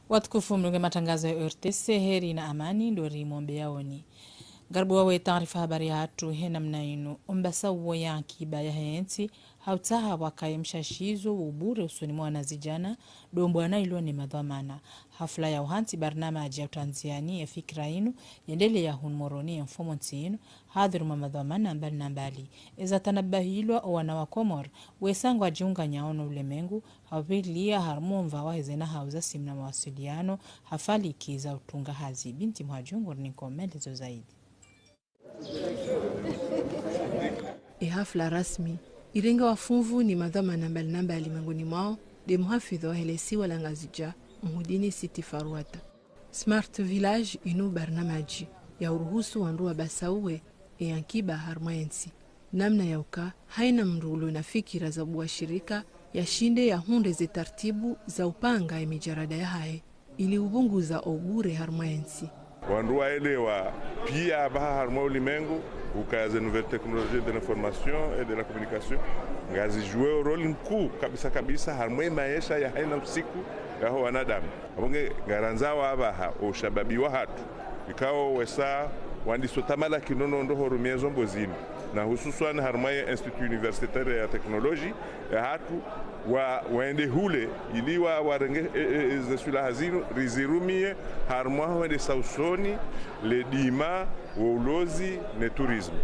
Watukufu mlunge matangazo ya RTS heri na amani ndo rimombe yaoni. Garbu wawe taarifa habari hatu hena mnainu. Umbasa uwo ya akiba ya heensi hautaha wakaye mshashizo ubure usuni mwana zijana dombo anailo ni madhamana. Hafla ya uhansi barnamaji ya utanziani ya fikra inu yendele ya hunmoroni ya mfomonti inu hadhiru mamadhamana mbali na mbali. Eza tanabahilwa wana wa Komor wesangu ajiunga nyaono ulemengu hawilia harmumva wahezena hauza simna mawasiliano hafali kiza utunga hazi binti mhajungu ni komelezo zaidi. Hafla rasmi irenga wafunvu ni madhamana mbali na mbali miongoni mwao de muhafidho helesi wala ngazija mhudini Siti Farwata. Smart Village inu barnamaji ya uruhusu wanruwa basauwe yankiba harmaensi. Namna ya uka haina mrulo na fikira za buwa shirika ya shinde ya hunde ze tartibu za upanga ya mijarada ya hae ili ubunguza obure harmaensi. Wanruwa elewa pia baha harma ulimengu ukaze nouvelle technologie de l'information et de la communication ngazi jouer role mkuu kabisa harma maisha ya haina usiku ya wanadamu abonge garanzawa abaha ushababi wa hatu ikao wesa wandisotamala kinono ndo horumiezo mbozini na hususan harma ya Institut Universitaire ya Teknoloji ya hatu waende hule iliwa warenge zesula hazinu rizirumie harma wende sausoni le dima waulozi ne tourisme.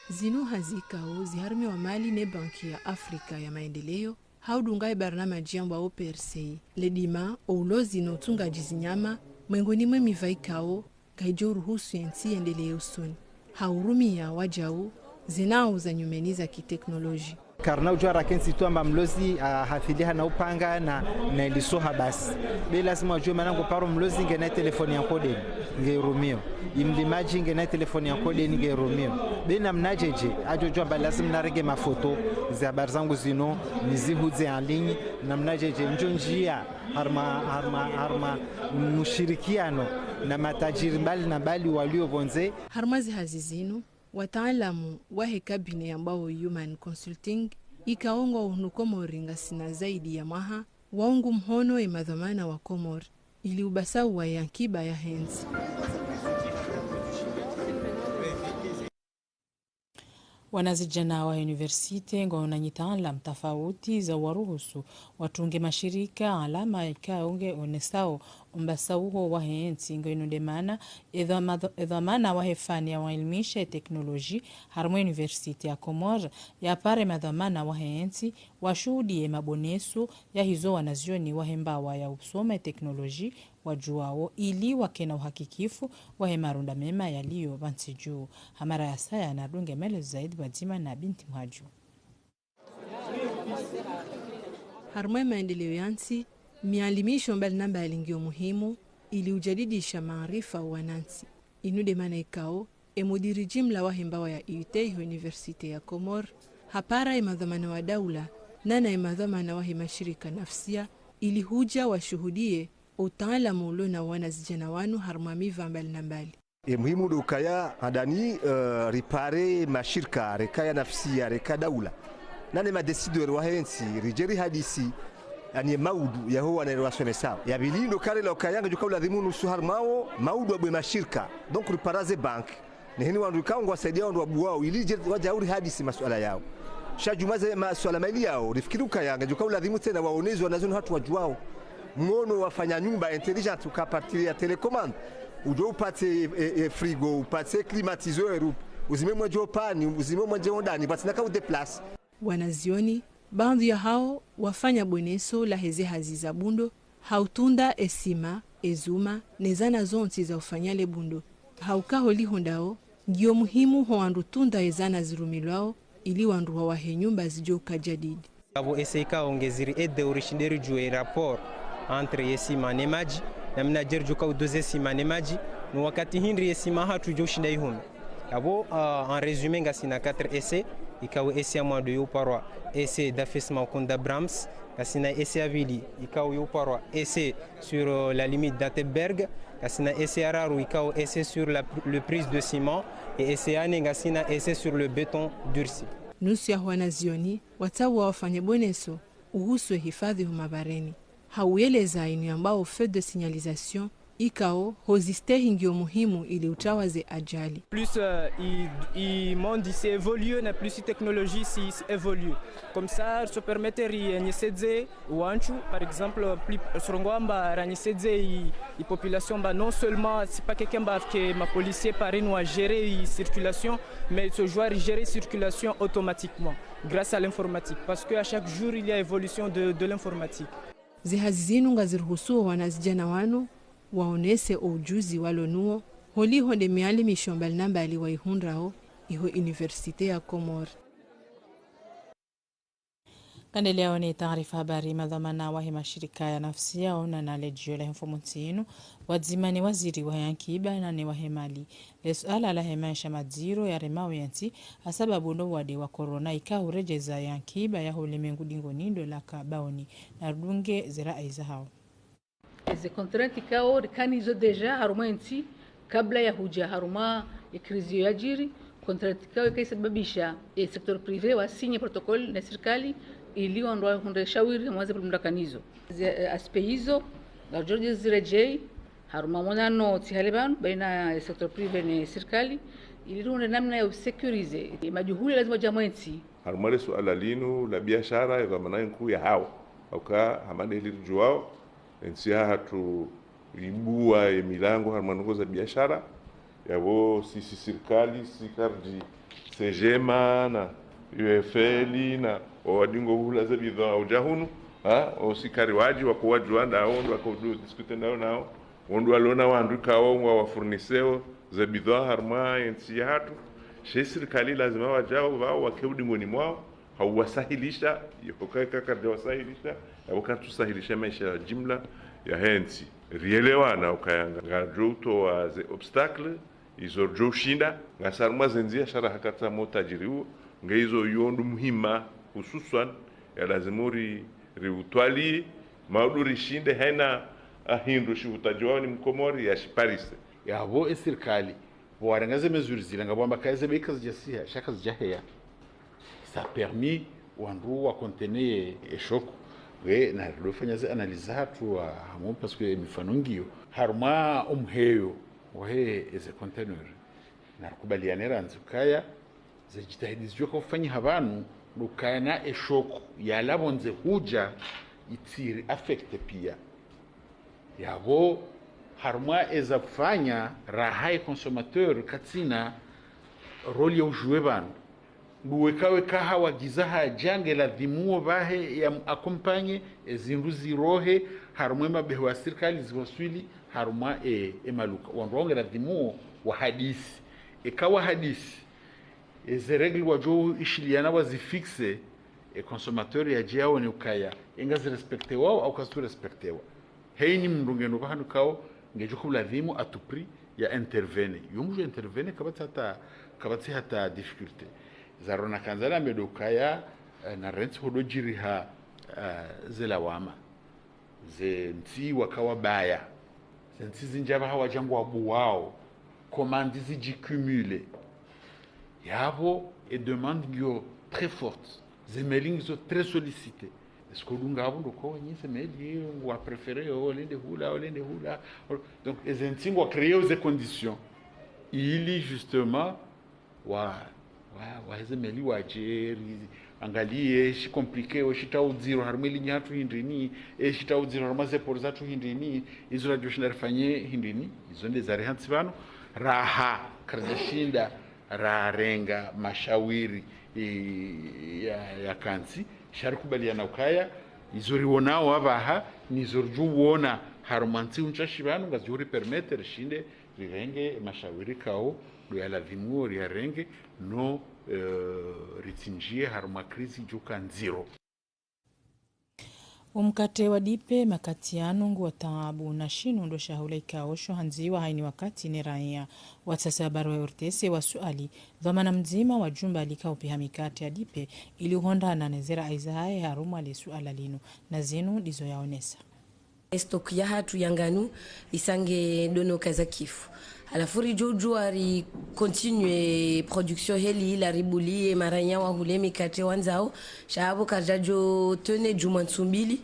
Zinu hazikao ziharmi wa mali ne banki ya Afrika ya maendeleo haudungai barnamaji yamba OPRC le dima waulozi no tunga jizinyama mwengoni mwe mivaikao gaijo ruhusu yensi endeleo usoni haurumia wajao zinao za nyumeni za kiteknoloji. Karna ujua rakensi tu amba mlozi hafiliha na upanga na ilisoha basi. Be lazima ujue manangu paro mlozi nge na telefoni ya kode nge rumio. Imlimaji nge na telefoni ya kode nge rumio. Be na mnajeje ajojua mba lazima narege mafoto za habari zangu zino nizihuze en ligne na mnajeje njonjia harma mushirikiano na matajiri mbali na bali walio bonze. Harmazi hazizinu wataalamu wahe kabine ambao Human Consulting ikaongwa unukomori ngasina zaidi ya maha waungu mhono madhamana wa Komor ili ubasau wa yankiba ya hensi. Wanazijana wa universite ngona nyitaalam tofauti za waruhusu watunge mashirika alama ikaonge onesao umbasauho wa hensi ngoino demana edhamana wa hefani ya wailmisha teknoloji harmo universite ya Komor ya pare madhamana wa hensi washuhudie mabonesu ya hizo wanazioni wa hembawa ya usoma teknoloji wajuao ili wakena uhakikifu wa hemarunda mema yaliyo bansi juu. Hamara ya saya na dunge mele zaidi wadzima na binti mhaju. Harma maendeleo yansi mialimisho mbali namba alingio muhimu ili ujadidisha maarifa wanansi. Inude mana ikao emudiri jimla wa hembawa ya UT Universite ya Komor hapara emadhamana wa daula nana emadhamana wa mashirika nafsia ili huja washuhudie utaalamu ulo na wanazijana wanu harmamiva mbali na mbali. Muhimu dukaya adani ripare mashirika rekaya nafsia reka daula nane madesidori wa hensi rijeri hadisi ani maudu ya huwa na relation sawa ya bilindo kale la kayanga jukau dhimunu suhar mao maudu abwe mashirika donc riparaze bank ni hini wandu kaungwa saidia wandu abuwao ili wajauri hadisi masuala yao shajumaze masuala mali yao rifikiru kayanga jukau dhimu tena waonezi wanazoni hatu wajuao mwono wafanya nyumba intelligent ukapartir ya telecommande ujo upate frigo upate climatiseur uzime mwajo pani uzime mwajo ndani batinaka udeplace. Wanazioni baadhi ya hao wafanya boneso la heze haziza bundo hautunda esima ezuma nezana zonti za ufanyale bundo haukaho lihondao ndio muhimu ho wandu tunda ezana zirumilwao ili wandu wa nyumba zijoka jadidi. Abo eseka ongeziri ede orishinderi jue rapport entre yesima nemaji na mnajer joka udoze sima nemaji no wakati hindri yesima hatu joshinda ihun abo en résumé ngasina 4 essais ikaw essai mois de yo paroi essai d'affaissement contre Brahms ngasina essai avili ikaw yo paroi essai sur la limite d'Atterberg ngasina essai araru ikaw essai sur le prise de ciment et essai ane ngasina essai sur le béton durci. Nusu ya wanazioni watawa wafanya boneso uhuswe hifadhi humabareni haueleza inu ambao feu de signalisation ikao hoziste hingio muhimu ili utawaze ajali. Plus il monde s'est évolué, na plus technologie s'est évolue. Comme ça, ça permet de wanchu, par exemple, plus surongwamba ranisedze i population ba non seulement c'est pas quelqu'un ba que ma policier paré nous a gérer la circulation, mais ce joueur gérer circulation automatiquement grâce à l'informatique parce que à chaque jour il y a évolution de l'informatique. Zihazinu ngaziruhusu wanazijana wanu waonese ujuzi walonuo holi honde mialimisho mbali waihundraho iho universite ya Komori. Kandelea ni taarifa habari madhamana wa mashirika ya nafsi yao na nalejio la infomutinu wadzimani waziri wa yankiba na ni wahemali lesuala la hemaisha madziro ya remao yanti asababu ndo wade wa corona ikahurejeza yankiba ya ulimwengu dingonindo la kabaoni na rudunge zira aiza hao. Eze kontrakti kao rikanizo deja haruma yanti kabla ya huja haruma ya krizi ya jiri kontrakti kao ikaisababisha sektor privé wasinye protokoli na serikali ili ondoa hunde shawiri mwaze mndakanizo aspe hizo la George zirejei haruma monano tihalebanu baina sektor privé na serikali ili runde namna ya securize majuhuli lazima jamwensi haruma suala linu la biashara ya zamana nkuu ya hao auka hamane ili juao nsia hatu ibua milango haruma ngoza biashara yabo sisi serikali sikardi sejema na UFL na wadingo hula za bidhaa ujahunu osikari waji wakuwajuanda ondo wakodu diskute nao ondo alona wandu kawo wa furniseo za bidhaa harma nsi hatu serikali lazima wajao wao wakeudi ngoni mwao hauwasahilisha yokaika karja wasahilisha wakatusahilisha maisha ya jumla ya hensi rielewana ukayanga ngajuto wa ze obstacle izo joshinda ngasaruma zenzia shara hakata motajiriu ngeizo yondu muhima hususan ya lazimuri riutwali mauduri shinde haina ahindu shivutajwao ni mkomori ya shiparise yabo serikali warangaze mesures zilanga bamba kaze bekazi jasiha shaka zijahea ça permis wandu wa contenir eshoko we na rufanya ze analiza hatu wa hamu parce que mifano ngio harma umheyo wahe eze container na kubalianera nzukaya zijitahidizwe kufanya habanu lukana eshoko yalabonze huja itiri affect pia yabo harma eza kufanya rahai consommateur katina role ya ujue banu luwekawe kaha wagizaha jange la dhimuo bahe ya akompanye ezinduzi rohe harma mabeho wa serikali ziwaswili harma maluka wanronge la dhimuo wa hadisi ikawa hadisi eze regle wajo ishiliana wazifixe consommateur ya jiao ni ukaya ingazi respecte wao au kastu respecte wao heini mndungeno bahanu kao ngejuku ladhimu atupri ya intervene yumjo intervene kabati hata difficulté zarona kanzala medokaya na rent hodojiri ha zelawama ze nti wakawa baya ze nti zinjaba hawajangu wabu wao komandi zijicumule yabo et demande yo très forte ze mailing sont très sollicités est-ce que lunga abundo ko nyi se maili wa préférer olende hula donc les intingo créer des conditions ili justement wa ze maili wa jeri angalie shi compliqué o shita uziro harmeli nyatu hindini shita uziro harmaze porzatu hindini izo radio shinarfanye hindini izo ndezare hansibano raha karzashinda rarenga mashawiri ya kansi sharikubaliana ukaya izori wonao abaha nizorju wona harumansi unchashibanu ngazuri permettre shinde rirenge mashawiri kao ya lavimu ya renge no ritinjie haruma krizi juka nziro. Umkate wa dipe makatiano nguwa taabu na shinu ndo shahula ikaosho hanziwa haini wakati ni raia watasabaru wa urtese wa suali dhamana mzima wa jumba lika upiha mikate ya dipe ili uhonda na nezera aizahae haruma li suala linu na zinu dizo yaonesa stock ya hatu yanganu isange dono kaza kifu alafu rijoju ari continue production heli la ribuli maranya wa hule mikate wanzao shabo kajajo tene juma 2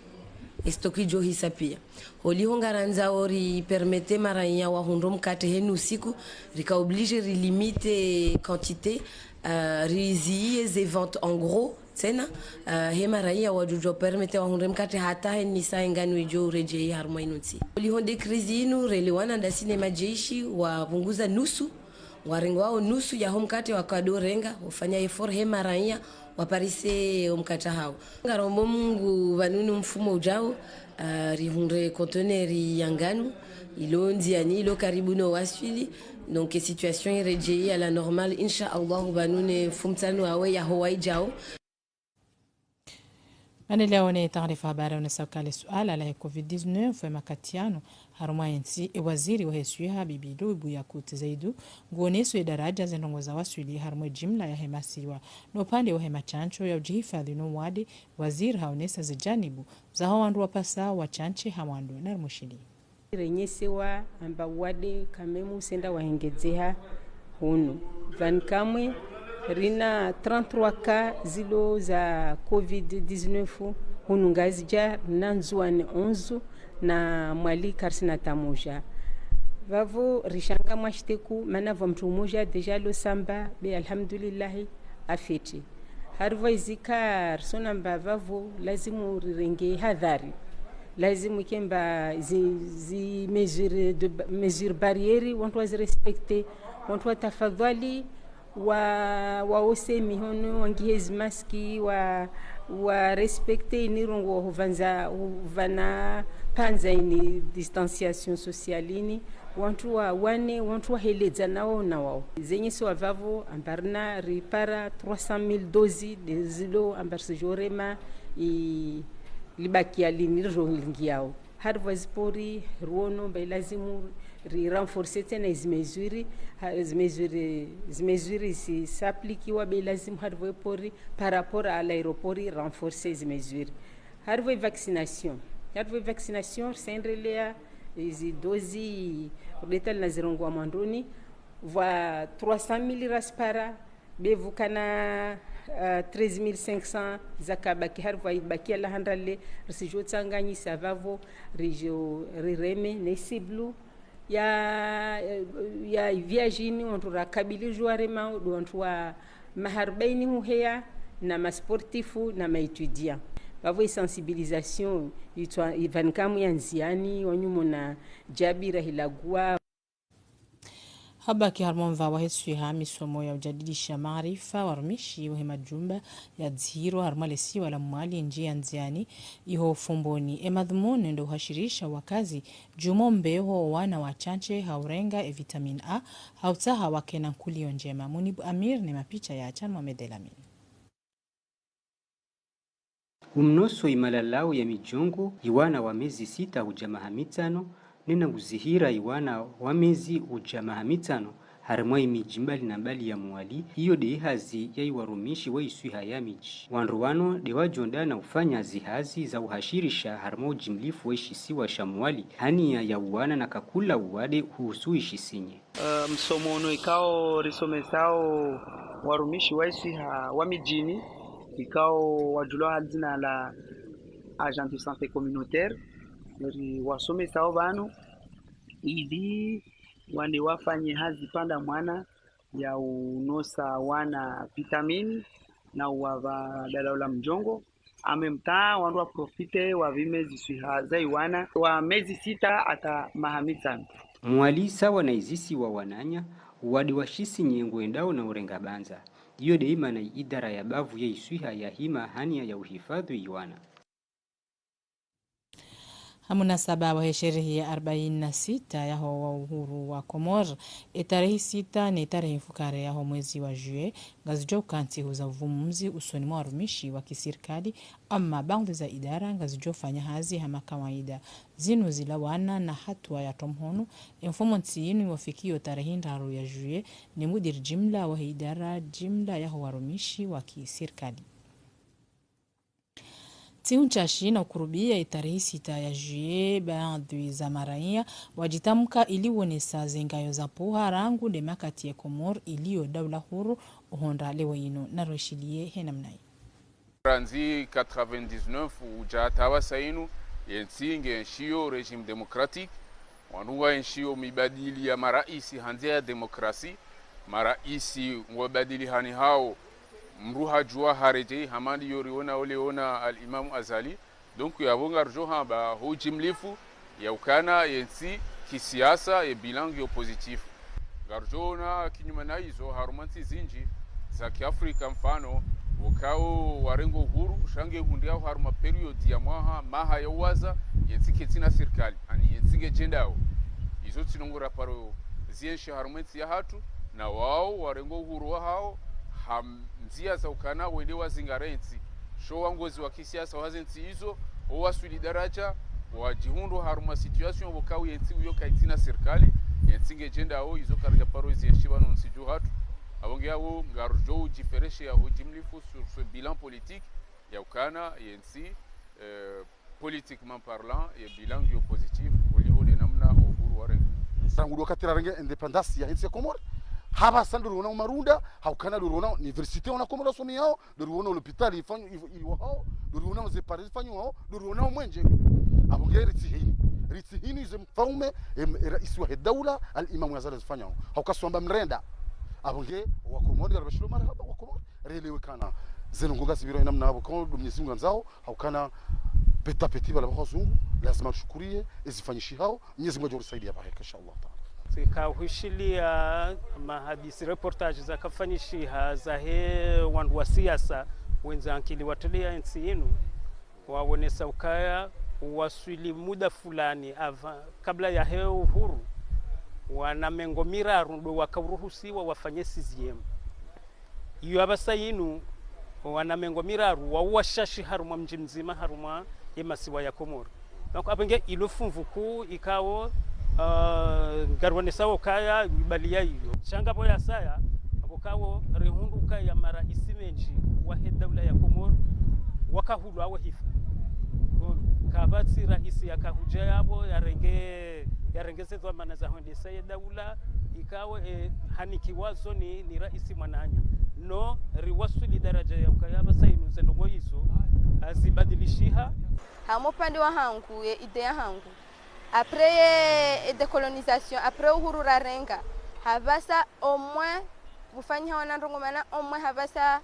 estoki jo hisa pia holi hongaranza ori permete maranya wa hundo mkate henu usiku rika oblige rilimite quantité rizie ze ventes en gros tena hema raia wajujo permete wa hundo mkate hata heni saa ngani jo rejei harmo inunsi holi honde krizi inu relewana ndasine majeshi wa punguza nusu warengo wao nusu ya homkate wakadorenga ufanya effort hema raia waparise omkata hao ngarombo Mungu vanunu mfumo ujao rihunde conteneri yanganu ilondi ani ilo karibu no waswili donc situation irejei à la normale insha Allah vanune fumtanu awe ya Hawaii jao. Leo ni taarifa habari unasakale suala la COVID-19 kwa makatiano haruma yensi waziri wa hesuha bibidu Buyakut Zaidu nguoneso daraja zenongoza waswili haruma jimla ya hemasiwa no pande wa hema chancho ya ujihifadhi no wadi waziri haonesa zijanibu za hawandu wapasa wa chanche hawandu na mushili renyesewa amba wade kamemu senda wahengedzeha hunu vankamwe rina 33 ka zilo za COVID-19 hunu ngazija nanzuane 11 na mwali karsina tamoja vavo rishanga mwashiteku mana vamtu moja deja lo samba be alhamdulillah afeti harva izika sona mbavavo lazimu rirenge hadhari lazimu kemba zi mesure barriere wantu wazirespecte wantu watafadhali wa osemi hono wangihezi maski wa respecte inirongo huvana panza ini distanciation socialini wantu wa heleza nao na wao zenye so vavo ambarna ripara 300,000 dozi de zilo ambarse jorema libakia liniro lingiao harvazpori ruono bailazimu renforcer tena zimezuri si s'appliquer bailazimu harvopori par rapport à l'aéroport renforcer zimezuri vaccination senrelea izi dozi letal na zirongo mandoni va 300,000 raspara bevukana 13,500 zakabaki harva ibaki ala handale risijo tsanganyi savavo rijo rireme nesiblu ya viajini wantu rakabili juarema wantu wa maharbaini huhea na masportifu na maetudia vavo sensibilisation ivankamu ya nziani wanyumo na jabira hilagua habaki harmonva wa hesuha misomo ya ujadilisha maarifa warumishi wa majumba ya dziro harmalesi wala mwali njia nziani iho fumboni madhumuni ndo hashirisha wakazi jumombe ho wana wachanche haurenga vitamin A hautaha wakena kulio njema Munibu Amir ni mapicha ya Achan Mohamed Elamin umnoso imalalau ya mijongo iwana wa mezi 6 ujamaha mitano nena uzihira iwana wa mezi ujamaha mitano harmwa imijimbali na mbali ya mwali hiyo dehazi ya iwarumishi wa isuiha ya miji wanruwano dewajonda na ufanya zihazi za uhashirisha harmwa ujimlifu wa ishisiwa shamwali hania ya uwana na kakula uwade huusu ishisinye msomono ikao risomesao warumishi wa isuiha wa mijini ikao wajulo halzina la agent de santé communautaire nori wasome sao banu ili wande wafanye hazi panda mwana ya unosa wana vitamini na wava dalaula mjongo amemtaa wandu wa profite wa vimezi suihaza iwana wa mezi 6 ata mahamita mwali sawa na izisi wa wananya wadi washisi nyengo endao na urenga banza iyo deima na idara ya bavu ya isuiha ya hima hania ya uhifadhi iwana hamuna sababu ya sherehe ya 46 ya wa uhuru wa Komor tarehe 6 ni tarehe fukare ya mwezi wa Juillet ngazijo kanti huza uvumumzi usoni mwa warumishi wa kiserikali ama baadhi za idara ngazijo fanya hazi hama kawaida zinu zilawana na hatua ya tomhono mfumo ntiyinu wafikio tarehe ndaru ya Juillet ni mudir jimla wa idara jimla ya warumishi wa kiserikali Tiunchashi na ukurubia tarehe 6 ya Juillet baadhi za maraia wajitamka iliwonesa zengayo za poha rangu de makati ya Komor iliyo daula huru uhonda lewa ino na Roshilie henamnai. Ranzi 99 ujatawa sainu yensi ngenshio regime democratique wanunga enshio mibadili ya maraisi hanzia ya demokrasi maraisi mwabadili hani hao mruha jua hareje hamandi yoriona oleona al-Imam Azali donc yabonga rjoha ba hujimlifu ya ukana yensi kisiasa ya bilango yo positif garjona kinyuma na hizo harumanti zinji za Kiafrika mfano ukao warengo huru shange hundia haruma period ya maha ya waza yensi ketina serikali ani yensi jendao hizo tinongora paro zienshi harumanti ya hatu na wao warengo huru hao hamzia za ukana wende wazingarenzi sho wangozi wa kisiasa wazenzi hizo owasuli daraja wajihundo haruma situation wokao yensi uyo kaitina serikali yensinge jenda o hizo karja paro zienshiba nonsiju hatu abonge yao ngarjo jifereshe ya hojimlifu sur ce bilan politique ya ukana yensi politiquement parlant ya bilan yo positif uliho de namna uhuru ware sangu wakati range independence ya hinsi Komoro haba sandu rona marunda haukana rona universite ona Komoro somi yao rona hospital ifanyo iwao rona zeparis fanyo wao rona mwenje abonge ritsi hini zemfaume rais wa dawla al-Imam Azali zifanyao haukasomba mrenda abonge wa Komoro yarabashiro mara haba wa Komoro relewe kana zenongoga zibiro namna abo kwa Mwenyezi Mungu nzao haukana peta peti bala bazungu lazima shukurie ezifanyishi hao Mwenyezi Mungu ajorisaidia baraka inshallah taala zikahushilia mahadisi reportage za kafanyishiha za he wandu wa siasa wenza ankili watulia nchi yenu waonesa ukaya waswili muda fulani kabla ya heo uhuru wana mengo miraru ndo wakauruhusiwa wafanye CCM iyo abasa yinu wana mengo miraru wawashashi haruma mji mzima haruma yemasiwa ya Komoro donc abenge ilofumvuku ikawo garwane sawo kaya bibalia hiyo changapo ya saya abokawo rehundu kaya mara isimenji wa dawla ya Komoro wakahulu awo hifa kabati rahisi akahuja yabo yarengezezwa manaza hondesa ya dawla ikawa hanikiwazo ni rahisi mananya no riwasuli daraja ya ukayaba sainu zendogo hizo azibadilishiha hamo pande wa hangu idea hangu après décolonisation après uhuru rarenga habasa au moins bufanya wanandongo mana au moins habasa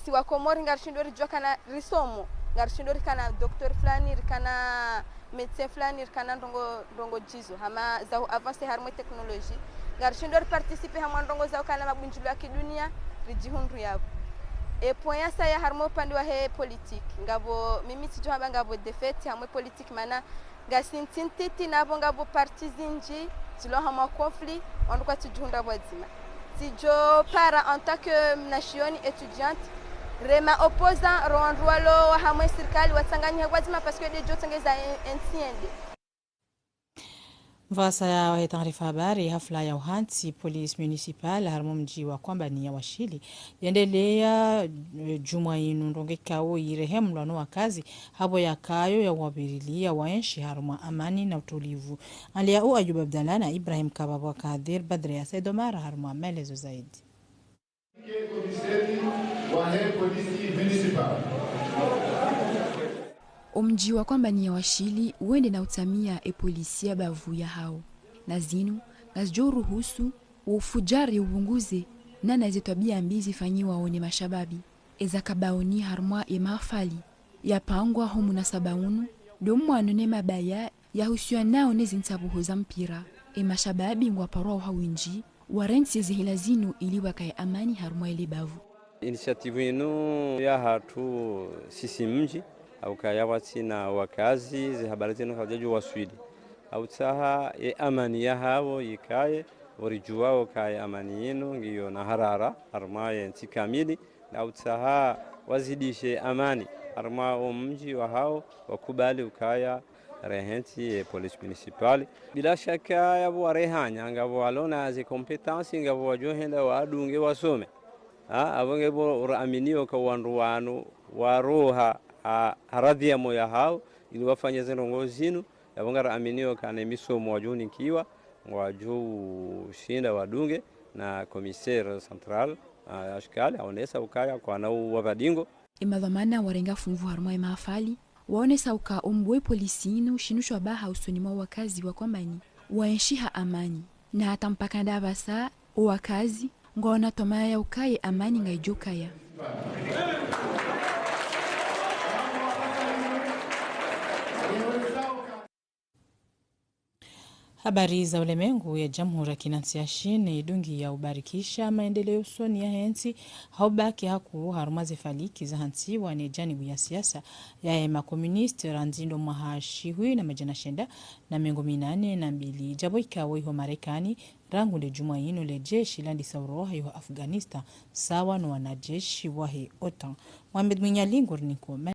si wa Komoro ngarishindo rijwa kana risomo ngarishindo kana docteur flani kana médecin flani kana ndongo jizo hama za avance harmo technologie ngarishindo participer hama ndongo za kana mabunjulu ya kidunia rijihundu yabo point ça ya harmo pande wa he politique ngabo mimi tijo haba ngabo defete hamo politique mana gasintintiti nabo ngabo parti zinji zilo hama conflit on doit tijunda bwazima tijo para en tant que nation étudiante rema opposant rwandwalo hamwe serikali watsanganya bwazima parce que dejo tengeza enciende Mvasa ya taarifa habari hafla ya uhansi police municipal harmo mji wa kwamba ni ya washili yaendelea Jumainu ndongekao irehemu lano wakazi habo ya kayo ya wabirilia waenshi harmo amani na utulivu alia u Ayub Abdalla na Ibrahim Kababa Kadir Badri ya Sedomara harmo amelezo zaidi Omji wa kwamba ni ya washili uende na utamia polisia bavu ya hao na zinu ngazjo ruhusu ufujari ubunguze na nazetwabia mbizi fanyiwa one mashababi eza kabaoni harmwa emafali ya pangwa homu na sabaunu domwano ne mabaya ya husiwa nao nezintabuho za mpira mashababi ngwa parwa hawinji warensi zihila zinu ili wakaye amani harmwa ile bavu initiative inu ya hatu sisi mji au kaya watina wakazi zihabari zenu hawajaji waswidi au taha amani ya hao ikaye warijuwao kaya amani yenu ngiyo na harara armaye nti kamili au taha wazidishe amani armao mji wa hao wakubali ukaya rehenti police municipal bila shaka yabo warehanya ngabo walona zi competence ngabo wajohenda wadunge wasome abonge bo uraminio kwa wanruwanu waroha haradhia moya hao ili wafanye zenongo zinu yabonga aminio kana misomo wajuni kiwa waju shinda wadunge na commissaire central ashkali aonesa ukaya kwa na wabadingo imadhamana warenga funvu harma mafali waone sauka ombwe polisini ushinushwa baha usoni mwa wakazi wa kwambani waenshiha amani na hata mpaka ndavasa wakazi ngona tomaya ukaye amani ngaijokaya. Habari za ulemengu ya Jamhuri ya Kinansia ni idungi ya ubarikisha maendeleo soni ya hensi haubaki haku harumaze faliki za hansi wane janibu ya siasa ya ema komunisti ranzindo mahashi hui na majana shenda na mengo 82 jabo ikawa iho Marekani rangu le juma ino le jeshi landi sauroha iho Afghanistan sawa na wanajeshi wahe OTAN. Mohamed Mwinyalingor niko